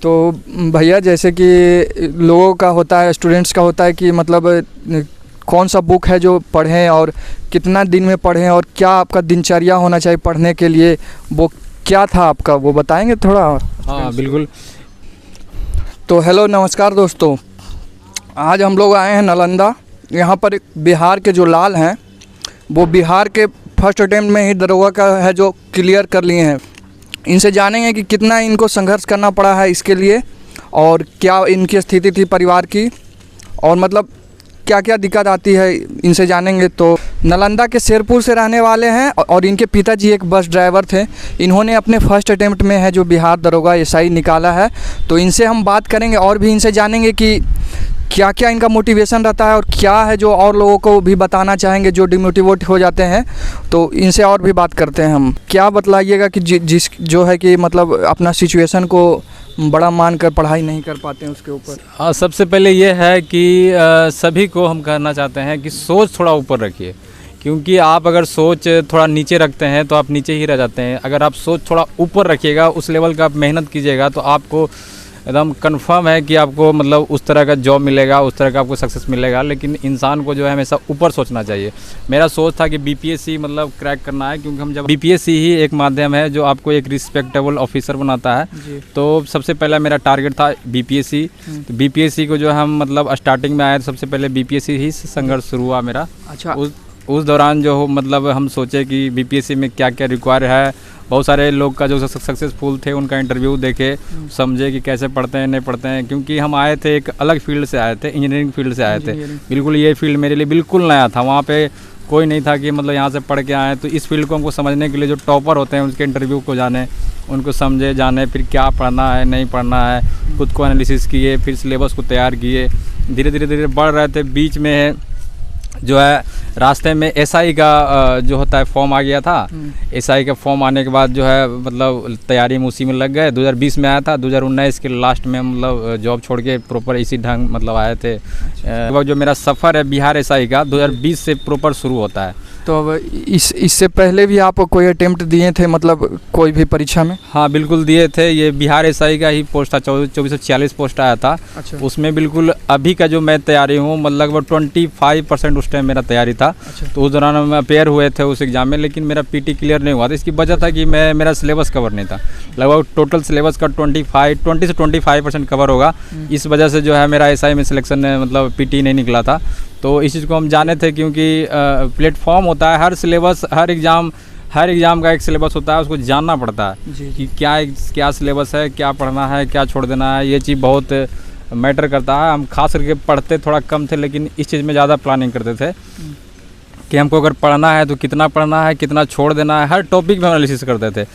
तो भैया जैसे कि लोगों का होता है, स्टूडेंट्स का होता है कि मतलब कौन सा बुक है जो पढ़ें और कितना दिन में पढ़ें और क्या आपका दिनचर्या होना चाहिए पढ़ने के लिए, वो क्या था आपका, वो बताएंगे थोड़ा? हाँ बिल्कुल। तो हेलो नमस्कार दोस्तों, आज हम लोग आए हैं नालंदा। यहाँ पर एक बिहार के जो लाल हैं वो बिहार के फर्स्ट अटेम्प्ट में ही दरोगा का है जो क्लियर कर लिए हैं। इनसे जानेंगे कि कितना इनको संघर्ष करना पड़ा है इसके लिए और क्या इनकी स्थिति थी परिवार की और मतलब क्या क्या दिक्कत आती है, इनसे जानेंगे। तो नालंदा के शेरपुर से रहने वाले हैं और इनके पिताजी एक बस ड्राइवर थे। इन्होंने अपने फर्स्ट अटेम्प्ट में है जो बिहार दरोगा एसआई निकाला है। तो इनसे हम बात करेंगे और भी इनसे जानेंगे कि क्या क्या इनका मोटिवेशन रहता है और क्या है जो और लोगों को भी बताना चाहेंगे जो डिमोटिवेट हो जाते हैं। तो इनसे और भी बात करते हैं हम। क्या बतलाइएगा कि जिस जो है कि मतलब अपना सिचुएशन को बड़ा मान कर पढ़ाई नहीं कर पाते हैं उसके ऊपर। हाँ, सबसे पहले ये है कि सभी को हम कहना चाहते हैं कि सोच थोड़ा ऊपर रखिए, क्योंकि आप अगर सोच थोड़ा नीचे रखते हैं तो आप नीचे ही रह जाते हैं। अगर आप सोच थोड़ा ऊपर रखिएगा, उस लेवल का आप मेहनत कीजिएगा तो आपको एकदम कंफर्म है कि आपको मतलब उस तरह का जॉब मिलेगा, उस तरह का आपको सक्सेस मिलेगा। लेकिन इंसान को जो है हमेशा ऊपर सोचना चाहिए। मेरा सोच था कि बीपीएससी मतलब क्रैक करना है, क्योंकि हम जब बीपीएससी ही एक माध्यम है जो आपको एक रिस्पेक्टेबल ऑफिसर बनाता है। तो सबसे पहला मेरा टारगेट था बीपीएससी। तो बीपीएससी को जो हम मतलब स्टार्टिंग में आए तो सबसे पहले बीपीएससी ही संघर्ष शुरू हुआ मेरा। अच्छा। उस दौरान जो हो मतलब हम सोचे कि बीपीएससी में क्या क्या रिक्वायर है। बहुत सारे लोग का जो सक्सेसफुल थे उनका इंटरव्यू देखे, समझे कि कैसे पढ़ते हैं नहीं पढ़ते हैं। क्योंकि हम आए थे एक अलग फील्ड से आए थे, इंजीनियरिंग फील्ड से आए थे। बिल्कुल ये फील्ड मेरे लिए बिल्कुल नया था। वहाँ पे कोई नहीं था कि मतलब यहाँ से पढ़ के आए। तो इस फील्ड को हमको समझने के लिए जो टॉपर होते हैं उसके इंटरव्यू को जाने, उनको समझे जाने, फिर क्या पढ़ना है नहीं पढ़ना है, खुद को एनालिसिस किए, फिर सिलेबस को तैयार किए। धीरे धीरे बढ़ रहे थे। बीच में जो है रास्ते में एसआई का जो होता है फॉर्म आ गया था। एसआई का फॉर्म आने के बाद जो है मतलब तैयारी में उसी में लग गए। 2020 में आया था, 2019 के लास्ट में मतलब जॉब छोड़ के प्रॉपर इसी ढंग मतलब आए थे। जो मेरा सफ़र है बिहार एसआई का 2020 से प्रॉपर शुरू होता है। तो अब इससे पहले भी आप कोई अटेम्प्ट दिए थे मतलब कोई भी परीक्षा में? हाँ बिल्कुल दिए थे। ये बिहार एसआई का ही पोस्ट था, 2446 पोस्ट आया था। अच्छा। उसमें बिल्कुल अभी का जो मैं तैयारी हूँ मतलब लगभग 25% उस टाइम मेरा तैयारी था। अच्छा। तो उस दौरान हम अपेयर हुए थे उस एग्ज़ाम में, लेकिन मेरा पीटी क्लियर नहीं हुआ था। इसकी वजह था कि मेरा सिलेबस कवर नहीं था। लगभग टोटल सिलेबस का 20 से 25% कवर होगा। इस वजह से जो है मेरा एसआई में सिलेक्शन मतलब पीटी नहीं निकला था। तो इस चीज़ को हम जाने थे, क्योंकि प्लेटफॉर्म होता है, हर सिलेबस हर एग्ज़ाम का एक सिलेबस होता है, उसको जानना पड़ता है कि क्या सिलेबस है, क्या पढ़ना है, क्या छोड़ देना है। ये चीज़ बहुत मैटर करता है। हम खास करके पढ़ते थोड़ा कम थे, लेकिन इस चीज़ में ज़्यादा प्लानिंग करते थे कि हमको अगर पढ़ना है तो कितना पढ़ना है, कितना छोड़ देना है। हर टॉपिक में एनालिसिस करते थे।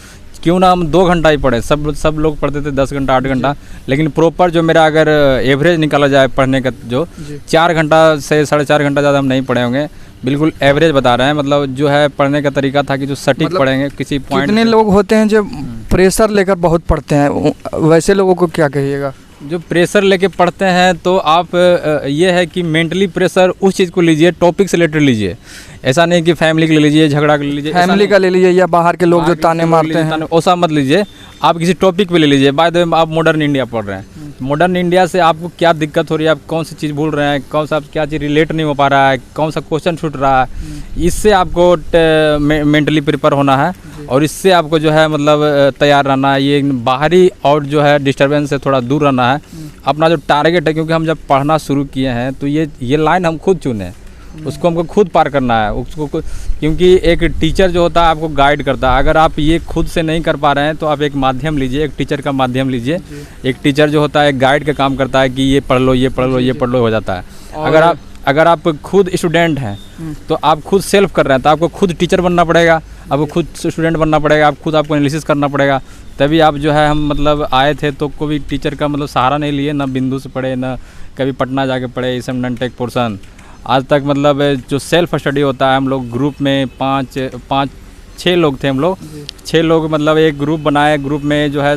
क्यों ना हम 2 घंटा ही पढ़े, सब लोग पढ़ते थे 10 घंटा 8 घंटा। लेकिन प्रॉपर जो मेरा अगर एवरेज निकाला जाए पढ़ने का जो 4 घंटा से 4.5 घंटा ज़्यादा हम नहीं पढ़े होंगे। बिल्कुल एवरेज बता रहे हैं। मतलब जो है पढ़ने का तरीका था कि जो सटीक मतलब पढ़ेंगे किसी पॉइंट। कितने लोग होते हैं जो प्रेशर लेकर बहुत पढ़ते हैं, वैसे लोगों को क्या कहिएगा? जो प्रेशर लेके पढ़ते हैं तो आप ये है कि मेंटली प्रेशर उस चीज़ को लीजिए, टॉपिक से रिलेटेड लीजिए। ऐसा नहीं कि फैमिली का ले लीजिए, झगड़ा का ले लीजिए, फैमिली का ले लीजिए या बाहर के लोग जो ताने मारते हैं, ऐसा मत लीजिए। आप किसी टॉपिक पे ले लीजिए। बाय द वे आप मॉडर्न इंडिया पढ़ रहे हैं, मॉडर्न इंडिया से आपको क्या दिक्कत हो रही है, आप कौन सी चीज़ भूल रहे हैं, कौन सा क्या चीज़ रिलेट नहीं हो पा रहा है, कौन सा क्वेश्चन छूट रहा है, इससे आपको मेंटली प्रिपेयर होना है और इससे आपको जो है मतलब तैयार रहना है। ये बाहरी और जो है डिस्टर्बेंस से थोड़ा दूर रहना है। अपना जो टारगेट है, क्योंकि हम जब पढ़ना शुरू किए हैं तो ये लाइन हम खुद चुने, उसको हमको खुद पार करना है उसको क्योंकि एक टीचर जो होता है आपको गाइड करता है। अगर आप ये खुद से नहीं कर पा रहे हैं तो आप एक माध्यम लीजिए, एक टीचर का माध्यम लीजिए। एक टीचर जो होता है एक गाइड का काम करता है कि ये पढ़ लो, ये पढ़ लो, ये पढ़ लो, हो जाता है। अगर आप खुद स्टूडेंट हैं तो आप खुद सेल्फ कर रहे हैं तो आपको खुद टीचर बनना पड़ेगा, आपको खुद स्टूडेंट बनना पड़ेगा, आपको एनालिसिस करना पड़ेगा। तभी आप जो है हम मतलब आए थे तो कोई टीचर का मतलब सहारा नहीं लिए, ना बिंदु से पढ़े, ना कभी पटना जाके पढ़े। ये सब नॉन टेक पोर्सन आज तक मतलब जो सेल्फ स्टडी होता है, हम लोग ग्रुप में 5-6 लोग थे। हम लोग 6 लोग मतलब एक ग्रुप बनाए, ग्रुप में जो है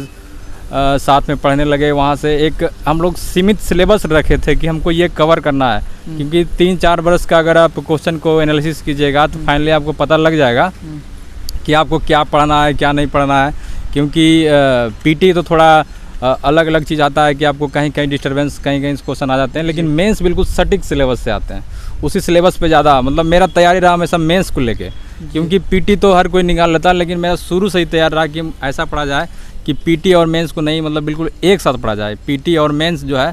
साथ में पढ़ने लगे। वहाँ से एक हम लोग सीमित सिलेबस रखे थे कि हमको ये कवर करना है, क्योंकि 3-4 वर्ष का अगर आप क्वेश्चन को एनालिसिस कीजिएगा तो फाइनली आपको पता लग जाएगा कि आपको क्या पढ़ना है क्या नहीं पढ़ना है। क्योंकि पीटी तो थोड़ा अलग अलग चीज़ आता है कि आपको कहीं कहीं डिस्टर्बेंस कहीं कहीं क्वेश्चन आ जाते हैं, लेकिन मेंस बिल्कुल सटीक सिलेबस से आते हैं। उसी सिलेबस पे ज़्यादा मतलब मेरा तैयारी रहा हमेशा मेंस को लेके, क्योंकि पीटी तो हर कोई निकाल लेता है, लेकिन मेरा शुरू से ही तैयार रहा कि ऐसा पढ़ा जाए कि पीटी और मेंस को नहीं मतलब बिल्कुल एक साथ पढ़ा जाए। पीटी और मेंस जो है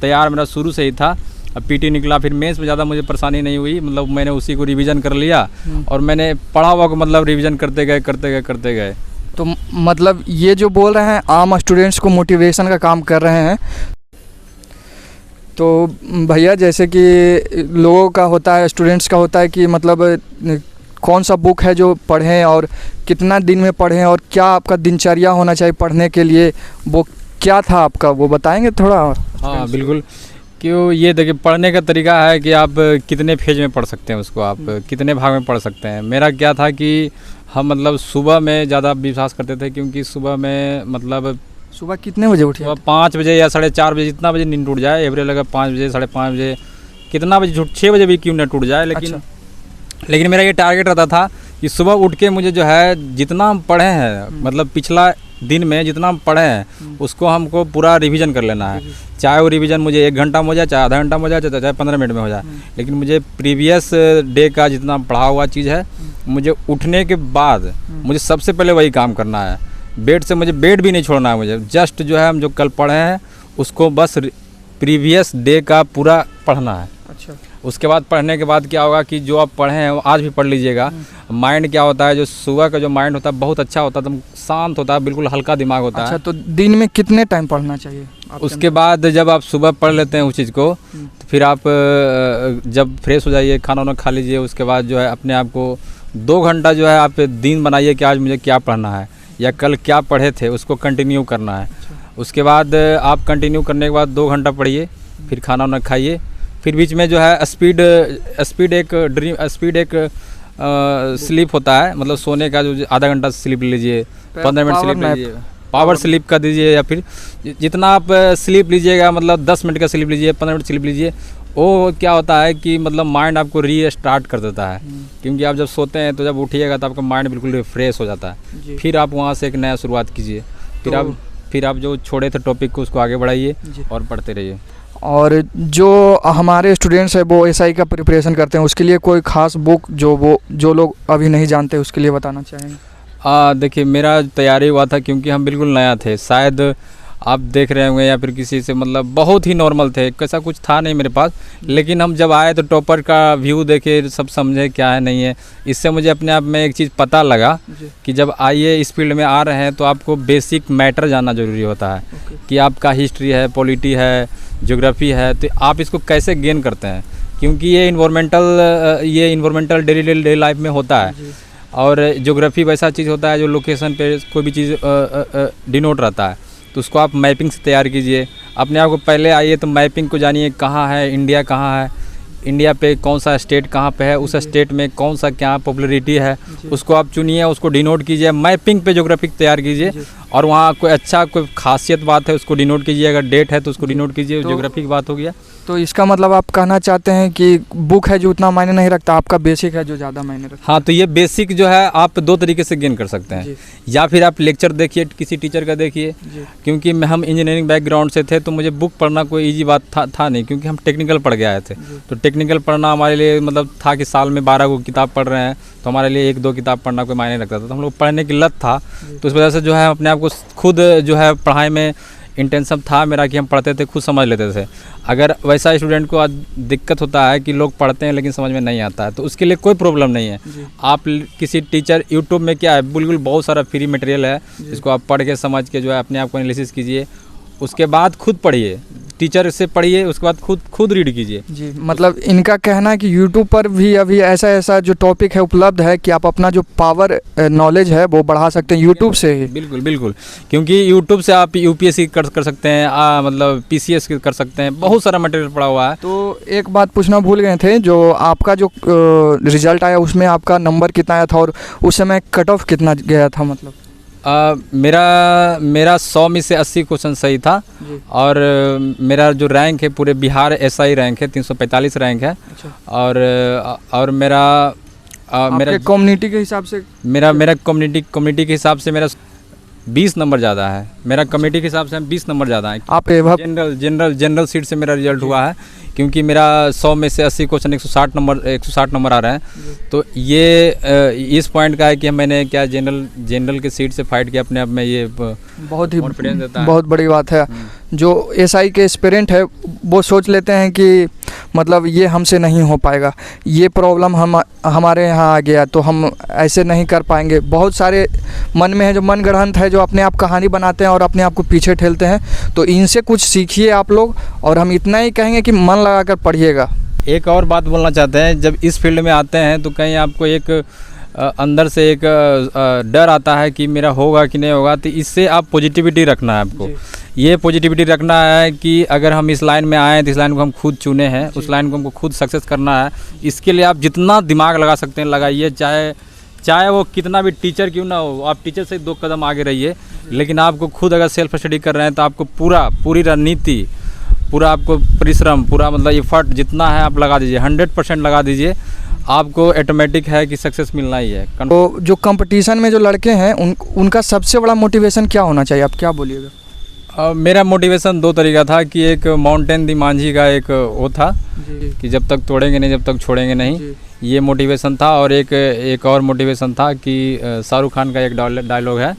तैयार मेरा शुरू से ही था। अब पीटी निकला, फिर मेंस में ज़्यादा मुझे परेशानी नहीं हुई, मतलब मैंने उसी को रिवीजन कर लिया और मैंने पढ़ा हुआ को मतलब रिवीजन करते गए। तो मतलब ये जो बोल रहे हैं आम स्टूडेंट्स को मोटिवेशन का काम कर रहे हैं। तो भैया जैसे कि लोगों का होता है, स्टूडेंट्स का होता है कि मतलब कौन सा बुक है जो पढ़ें और कितना दिन में पढ़ें और क्या आपका दिनचर्या होना चाहिए पढ़ने के लिए, वो क्या था आपका, वो बताएंगे थोड़ा? हाँ बिल्कुल, क्यों ये देखिए पढ़ने का तरीका है कि आप कितने फेज में पढ़ सकते हैं उसको, आप कितने भाग में पढ़ सकते हैं। मेरा क्या था कि हम मतलब सुबह में ज़्यादा विश्वास करते थे, क्योंकि सुबह में मतलब सुबह कितने बजे उठे? सुबह 5 बजे या 4:30 बजे, जितना बजे नींद टूट जाए, एवरेज लगा 5 बजे 5:30 बजे, कितना बजे 6 बजे भी क्यों न टूट जाए, लेकिन लेकिन मेरा ये टारगेट रहता था कि सुबह उठ के मुझे जो है जितना हम पढ़े हैं मतलब पिछला दिन में जितना हम पढ़े हैं उसको हमको पूरा रिवीजन कर लेना है। चाहे वो रिवीजन मुझे 1 घंटा में हो जाए, चाहे आधा घंटा में हो जाए, चाहे 15 मिनट में हो जाए, लेकिन मुझे प्रीवियस डे का जितना पढ़ा हुआ चीज़ है मुझे उठने के बाद मुझे सबसे पहले वही काम करना है। बेड से मुझे बेड भी नहीं छोड़ना है, मुझे जस्ट जो है हम जो कल पढ़े हैं उसको बस प्रीवियस डे का पूरा पढ़ना है। अच्छा। उसके बाद पढ़ने के बाद क्या होगा कि जो आप पढ़े हैं वो आज भी पढ़ लीजिएगा। माइंड क्या होता है, जो सुबह का जो माइंड होता है बहुत अच्छा होता है, एकदम शांत होता है, बिल्कुल हल्का दिमाग होता है। अच्छा, तो दिन में कितने टाइम पढ़ना चाहिए? उसके बाद जब आप सुबह पढ़ लेते हैं उस चीज़ को, तो फिर आप जब फ्रेश हो जाइए, खाना वाना खा लीजिए, उसके बाद जो है अपने आप को 2 घंटा जो है आप दिन बनाइए कि आज मुझे क्या पढ़ना है या कल क्या पढ़े थे उसको कंटिन्यू करना है। उसके बाद आप कंटिन्यू करने के बाद 2 घंटा पढ़िए, फिर खाना वाना खाइए, फिर बीच में जो है स्पीड एक स्लीप होता है, मतलब सोने का जो आधा घंटा स्लीप लीजिए, 15 मिनट स्लीप लीजिए, पावर स्लीप का दीजिए, या फिर जितना आप स्लीप लीजिएगा मतलब 10 मिनट का स्लीप लीजिए, 15 मिनट स्लीप लीजिए। वो क्या होता है कि मतलब माइंड आपको रीस्टार्ट कर देता है, क्योंकि आप जब सोते हैं तो जब उठिएगा तो आपका माइंड बिल्कुल रिफ्रेश हो जाता है। फिर आप वहाँ से एक नया शुरुआत कीजिए, फिर आप जो छोड़े थे टॉपिक को उसको आगे बढ़ाइए और पढ़ते रहिए। और जो हमारे स्टूडेंट्स हैं वो एसआई का प्रिपरेशन करते हैं, उसके लिए कोई ख़ास बुक जो लोग अभी नहीं जानते उसके लिए बताना चाहेंगे? देखिए मेरा तैयारी हुआ था क्योंकि हम बिल्कुल नया थे, शायद आप देख रहे होंगे या फिर किसी से मतलब बहुत ही नॉर्मल थे, कैसा कुछ था नहीं मेरे पास, लेकिन हम जब आए तो टॉपर का व्यू देखे, सब समझे क्या है नहीं है। इससे मुझे अपने आप में एक चीज़ पता लगा कि जब आइए इस फील्ड में आ रहे हैं तो आपको बेसिक मैटर जानना ज़रूरी होता है कि आपका हिस्ट्री है, पॉलिटी है, ज्योग्राफी है, तो आप इसको कैसे गेन करते हैं, क्योंकि ये इन्वायरमेंटल डेली लाइफ में होता है। और ज्योग्राफी वैसा चीज़ होता है जो लोकेशन पे कोई भी चीज़ डिनोट रहता है, तो उसको आप मैपिंग से तैयार कीजिए। अपने आप को पहले आइए तो मैपिंग को जानिए, कहाँ है इंडिया, कहाँ है इंडिया पे, कौन सा स्टेट कहाँ पे है, उस स्टेट में कौन सा क्या पॉपुलरिटी है उसको आप चुनिए, उसको डिनोट कीजिए, मैपिंग पे ज्योग्राफी तैयार कीजिए। और वहाँ कोई खासियत बात है उसको डिनोट कीजिए, अगर डेट है तो उसको डिनोट कीजिए, ज्योग्राफी की बात हो गया। तो इसका मतलब आप कहना चाहते हैं कि बुक है जो उतना मायने नहीं रखता, आपका बेसिक है जो ज़्यादा मायने रखता है? हाँ, तो ये बेसिक जो है आप 2 तरीके से गेन कर सकते हैं, या फिर आप लेक्चर देखिए, किसी टीचर का देखिए, क्योंकि हम इंजीनियरिंग बैकग्राउंड से थे तो मुझे बुक पढ़ना कोई ईजी बात था नहीं, क्योंकि हम टेक्निकल पढ़ के आए थे। तो टेक्निकल पढ़ना हमारे लिए मतलब था कि साल में 12 किताब पढ़ रहे हैं, तो हमारे लिए 1-2 किताब पढ़ना कोई मायने रखता था। तो हम लोग पढ़ने की लत था, तो इस वजह से जो है अपने आप को खुद जो है पढ़ाई में इंटेंशन था मेरा कि हम पढ़ते थे, खुद समझ लेते थे। अगर वैसा स्टूडेंट को दिक्कत होता है कि लोग पढ़ते हैं लेकिन समझ में नहीं आता है, तो उसके लिए कोई प्रॉब्लम नहीं है। आप किसी टीचर, यूट्यूब में क्या है बिल्कुल बहुत सारा फ्री मटेरियल है, जिसको आप पढ़ के समझ के जो है अपने आप को एनालिसिस कीजिए, उसके बाद खुद पढ़िए, टीचर से पढ़िए, उसके बाद खुद रीड कीजिए। जी, मतलब इनका कहना है कि यूट्यूब पर भी अभी ऐसा जो टॉपिक है उपलब्ध है कि आप अपना जो पावर नॉलेज है वो बढ़ा सकते हैं यूट्यूब से ही। बिल्कुल, क्योंकि यूट्यूब से आप यूपीएससी कर सकते हैं, मतलब पीसीएस कर सकते हैं, बहुत सारा मटेरियल पड़ा हुआ है। तो एक बात पूछना भूल गए थे, जो आपका जो रिजल्ट आया उसमें आपका नंबर कितना आया था और उस समय कट ऑफ कितना गया था? मतलब मेरा 100 में से 80 क्वेश्चन सही था, और मेरा जो रैंक है पूरे बिहार एसआई रैंक है 345 रैंक है। और मेरा कम्युनिटी के हिसाब से मेरा कम्युनिटी के हिसाब से मेरा 20 नंबर ज़्यादा है। मेरा कमेटी के हिसाब से हम 20 नंबर ज़्यादा है। आप एवं जनरल सीट से मेरा रिजल्ट हुआ है, क्योंकि मेरा 100 में से 80 क्वेश्चन 160 नंबर आ रहे हैं। तो ये इस पॉइंट का है कि मैंने क्या जनरल के सीट से फाइट किया अपने आप में, ये बहुत ही कॉन्फिडेंस देता है। बहुत बड़ी बात है। जो एसआई के एस्पिरेंट है वो सोच लेते हैं कि मतलब ये हमसे नहीं हो पाएगा, ये प्रॉब्लम हमारे यहाँ आ गया तो हम ऐसे नहीं कर पाएंगे। बहुत सारे मन में है जो मन गढ़ंत है, जो अपने आप कहानी बनाते हैं और अपने आप को पीछे ठेलते हैं। तो इनसे कुछ सीखिए आप लोग, और हम इतना ही कहेंगे कि मन लगाकर पढ़िएगा। एक और बात बोलना चाहते हैं, जब इस फील्ड में आते हैं तो कहीं आपको एक अंदर से एक डर आता है कि मेरा होगा कि नहीं होगा। तो इससे आप पॉजिटिविटी रखना है आपको। ये पॉजिटिविटी रखना है कि अगर हम इस लाइन में आए हैं तो इस लाइन को हम खुद चुने हैं, उस लाइन को हमको खुद सक्सेस करना है। इसके लिए आप जितना दिमाग लगा सकते हैं लगाइए, चाहे वो कितना भी टीचर क्यों ना हो, आप टीचर से 2 कदम आगे रहिए। लेकिन आपको खुद अगर सेल्फ स्टडी कर रहे हैं तो आपको पूरी रणनीति, पूरा आपको परिश्रम, पूरा मतलब एफर्ट जितना है आप लगा दीजिए, 100% लगा दीजिए। आपको ऑटोमेटिक है कि सक्सेस मिलना ही है। तो जो कंपटीशन में जो लड़के हैं उनका सबसे बड़ा मोटिवेशन क्या होना चाहिए, आप क्या बोलिएगा? मेरा मोटिवेशन 2 तरीका था कि एक माउंटेन दी मांझी का एक वो था कि जब तक तोड़ेंगे नहीं जब तक छोड़ेंगे नहीं, ये मोटिवेशन था। और एक और मोटिवेशन था कि शाहरुख खान का एक डायलॉग है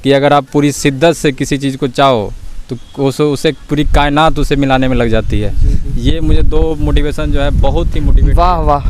कि अगर आप पूरी शिद्दत से किसी चीज़ को चाहो तो उसे पूरी कायनात उसे मिलाने में लग जाती है। ये मुझे 2 मोटिवेशन जो है बहुत ही मोटिवेट। वाह वाह।